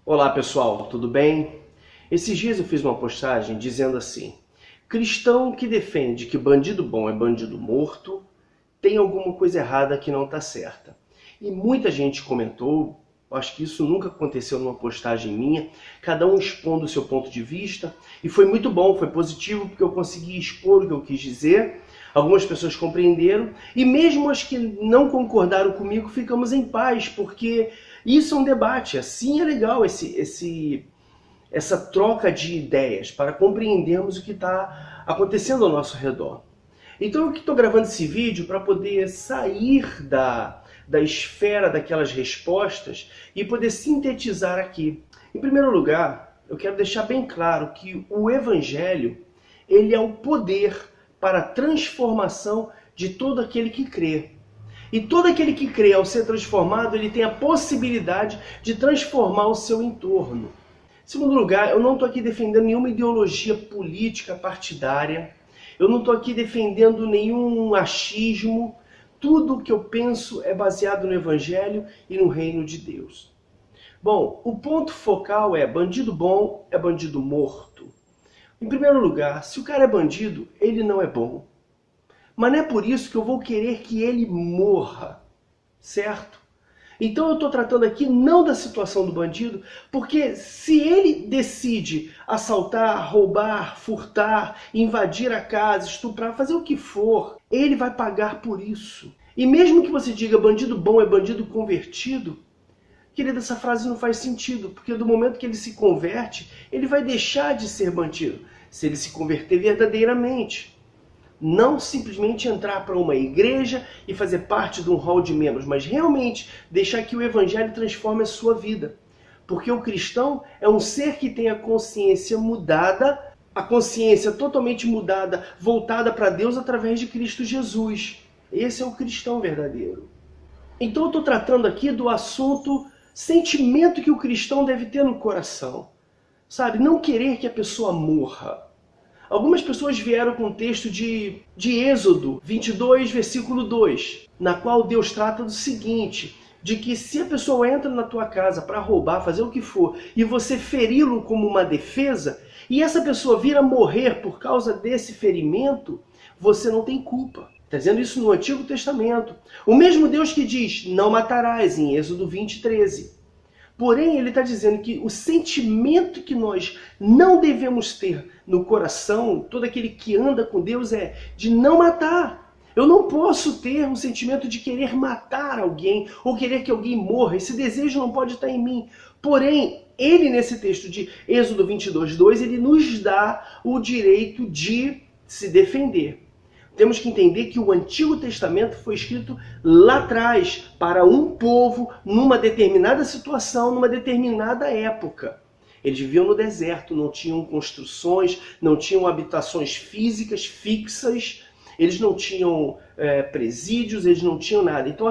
Olá pessoal, tudo bem? Esses dias eu fiz uma postagem dizendo assim: cristão que defende que bandido bom é bandido morto, tem alguma coisa errada que não está certa. E muita gente comentou, acho que isso nunca aconteceu numa postagem minha, cada um expondo o seu ponto de vista, e foi muito bom, foi positivo, porque eu consegui expor o que eu quis dizer. Algumas pessoas compreenderam, e mesmo as que não concordaram comigo, ficamos em paz, porque isso é um debate, assim é legal essa troca de ideias, para compreendermos o que está acontecendo ao nosso redor. Então eu estou gravando esse vídeo para poder sair da esfera daquelas respostas e poder sintetizar aqui. Em primeiro lugar, eu quero deixar bem claro que o Evangelho, ele é o poder para a transformação de todo aquele que crê. E todo aquele que crê, ao ser transformado, ele tem a possibilidade de transformar o seu entorno. Em segundo lugar, eu não estou aqui defendendo nenhuma ideologia política partidária. Eu não estou aqui defendendo nenhum achismo. Tudo o que eu penso é baseado no Evangelho e no Reino de Deus. Bom, o ponto focal é bandido bom é bandido morto. Em primeiro lugar, se o cara é bandido, ele não é bom. Mas não é por isso que eu vou querer que ele morra, certo? Então eu estou tratando aqui não da situação do bandido, porque se ele decide assaltar, roubar, furtar, invadir a casa, estuprar, fazer o que for, ele vai pagar por isso. E mesmo que você diga bandido bom é bandido convertido, querida, essa frase não faz sentido, porque do momento que ele se converte, ele vai deixar de ser bandido, se ele se converter verdadeiramente. Não simplesmente entrar para uma igreja e fazer parte de um hall de membros, mas realmente deixar que o Evangelho transforme a sua vida. Porque o cristão é um ser que tem a consciência mudada, a consciência totalmente mudada, voltada para Deus através de Cristo Jesus. Esse é o cristão verdadeiro. Então eu estou tratando aqui do assunto sentimento que o cristão deve ter no coração. Sabe, não querer que a pessoa morra. Algumas pessoas vieram com o texto de Êxodo 22, versículo 2, na qual Deus trata do seguinte, de que se a pessoa entra na tua casa para roubar, fazer o que for, e você feri-lo como uma defesa, e essa pessoa vir a morrer por causa desse ferimento, você não tem culpa. Está dizendo isso no Antigo Testamento. O mesmo Deus que diz, não matarás, em Êxodo 20, 13. Porém, ele está dizendo que o sentimento que nós não devemos ter no coração, todo aquele que anda com Deus, é de não matar. Eu não posso ter um sentimento de querer matar alguém ou querer que alguém morra. Esse desejo não pode estar em mim. Porém, ele nesse texto de Êxodo 22, 2, ele nos dá o direito de se defender. Temos que entender que o Antigo Testamento foi escrito lá atrás para um povo, numa determinada situação, numa determinada época. Eles viviam no deserto, não tinham construções, não tinham habitações físicas fixas, eles não tinham presídios, eles não tinham nada. Então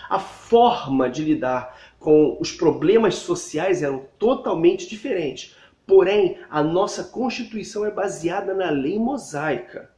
a forma de lidar com os problemas sociais eram totalmente diferentes. Porém, a nossa Constituição é baseada na lei mosaica.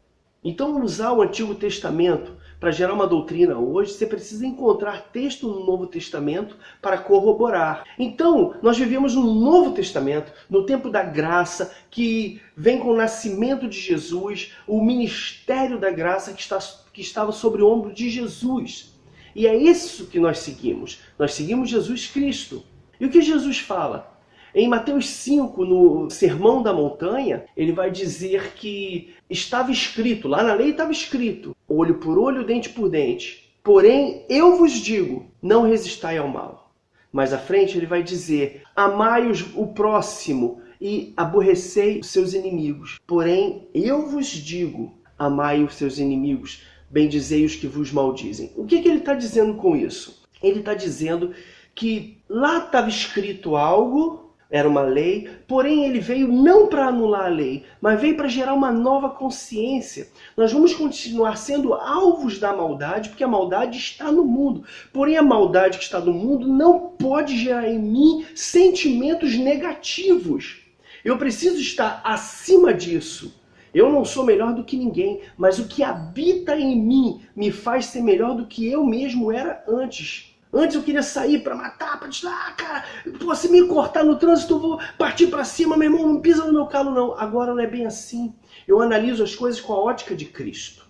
Então, usar o Antigo Testamento para gerar uma doutrina hoje, você precisa encontrar texto no Novo Testamento para corroborar. Então, nós vivemos no Novo Testamento, no tempo da graça, que vem com o nascimento de Jesus, o ministério da graça que estava sobre o ombro de Jesus. E é isso que nós seguimos. Nós seguimos Jesus Cristo. E o que Jesus fala? Em Mateus 5, no Sermão da Montanha, ele vai dizer que estava escrito, lá na lei estava escrito, olho por olho, dente por dente. Porém, eu vos digo, não resistai ao mal. Mais à frente ele vai dizer, amai o próximo e aborrecei os seus inimigos. Porém, eu vos digo, amai os seus inimigos, bendizei os que vos maldizem. O que ele está dizendo com isso? Ele está dizendo que lá estava escrito algo, era uma lei, porém ele veio não para anular a lei, mas veio para gerar uma nova consciência. Nós vamos continuar sendo alvos da maldade, porque a maldade está no mundo. Porém a maldade que está no mundo não pode gerar em mim sentimentos negativos. Eu preciso estar acima disso. Eu não sou melhor do que ninguém, mas o que habita em mim me faz ser melhor do que eu mesmo era antes. Antes eu queria sair para matar, para dizer, cara, pô, se me cortar no trânsito eu vou partir para cima, meu irmão, não pisa no meu calo não. Agora não é bem assim. Eu analiso as coisas com a ótica de Cristo.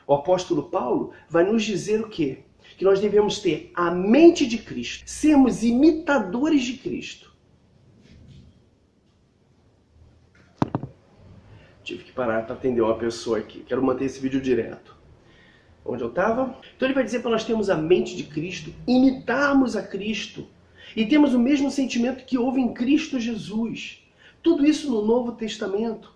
O apóstolo Paulo vai nos dizer o quê? Que nós devemos ter a mente de Cristo, sermos imitadores de Cristo. Tive que parar para atender uma pessoa aqui. Quero manter esse vídeo direto. Onde eu estava? Então ele vai dizer para nós termos a mente de Cristo, imitarmos a Cristo e temos o mesmo sentimento que houve em Cristo Jesus. Tudo isso no Novo Testamento.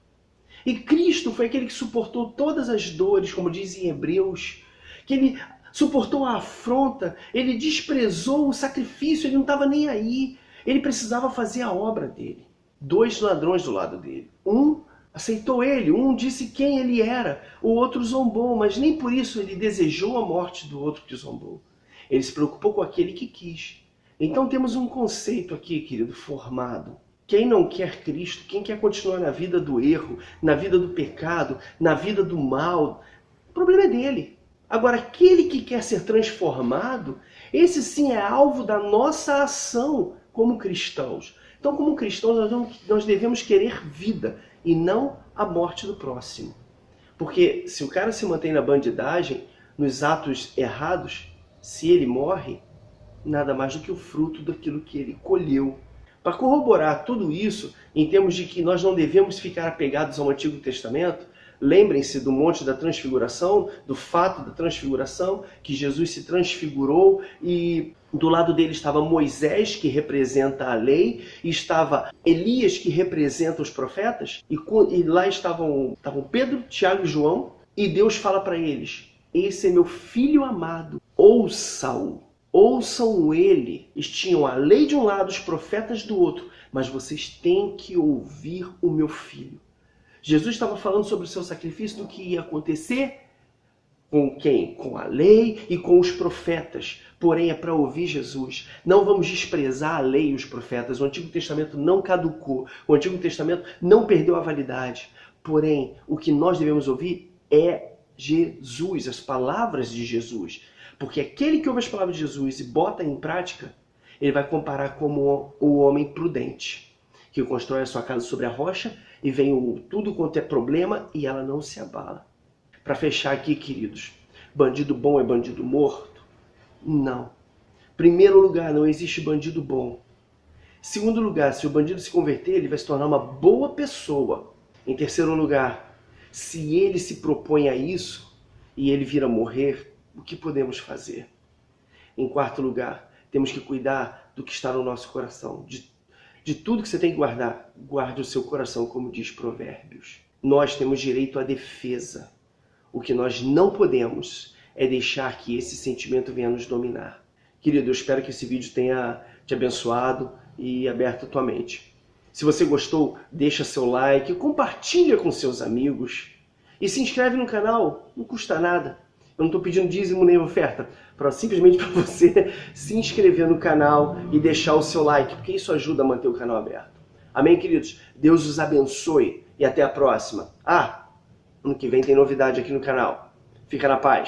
E Cristo foi aquele que suportou todas as dores, como diz em Hebreus, que ele suportou a afronta, ele desprezou o sacrifício, ele não estava nem aí. Ele precisava fazer a obra dele. 2 ladrões do lado dele. Um aceitou ele, um disse quem ele era, o outro zombou, mas nem por isso ele desejou a morte do outro que zombou. Ele se preocupou com aquele que quis. Então temos um conceito aqui, querido, formado. Quem não quer Cristo, quem quer continuar na vida do erro, na vida do pecado, na vida do mal, o problema é dele. Agora, aquele que quer ser transformado, esse sim é alvo da nossa ação como cristãos. Então, como cristãos, nós devemos querer vida e não a morte do próximo. Porque se o cara se mantém na bandidagem, nos atos errados, se ele morre, nada mais do que o fruto daquilo que ele colheu. Para corroborar tudo isso, em termos de que nós não devemos ficar apegados ao Antigo Testamento, lembrem-se do Monte da Transfiguração, do fato da transfiguração, que Jesus se transfigurou e do lado dele estava Moisés, que representa a lei, e estava Elias, que representa os profetas, e lá estavam Pedro, Tiago e João, e Deus fala para eles, esse é meu filho amado, ouçam-o. Ouçam ele. Eles tinham a lei de um lado, os profetas do outro, mas vocês têm que ouvir o meu filho. Jesus estava falando sobre o seu sacrifício, do que ia acontecer com quem? Com a lei e com os profetas. Porém, é para ouvir Jesus. Não vamos desprezar a lei e os profetas. O Antigo Testamento não caducou. O Antigo Testamento não perdeu a validade. Porém, o que nós devemos ouvir é Jesus, as palavras de Jesus. Porque aquele que ouve as palavras de Jesus e bota em prática, ele vai comparar como o homem prudente, que constrói a sua casa sobre a rocha e vem tudo quanto é problema e ela não se abala. Para fechar aqui, queridos, bandido bom é bandido morto? Não. Primeiro lugar, não existe bandido bom. Segundo lugar, se o bandido se converter, ele vai se tornar uma boa pessoa. Em terceiro lugar, se ele se propõe a isso e ele vir a morrer, o que podemos fazer? Em quarto lugar, temos que cuidar do que está no nosso coração. De tudo que você tem que guardar, guarde o seu coração, como diz Provérbios. Nós temos direito à defesa. O que nós não podemos é deixar que esse sentimento venha nos dominar. Querido, eu espero que esse vídeo tenha te abençoado e aberto a tua mente. Se você gostou, deixa seu like, compartilha com seus amigos e se inscreve no canal, não custa nada. Eu não estou pedindo dízimo nem oferta, simplesmente para você se inscrever no canal e deixar o seu like, porque isso ajuda a manter o canal aberto. Amém, queridos? Deus os abençoe e até a próxima. Ano que vem tem novidade aqui no canal. Fica na paz.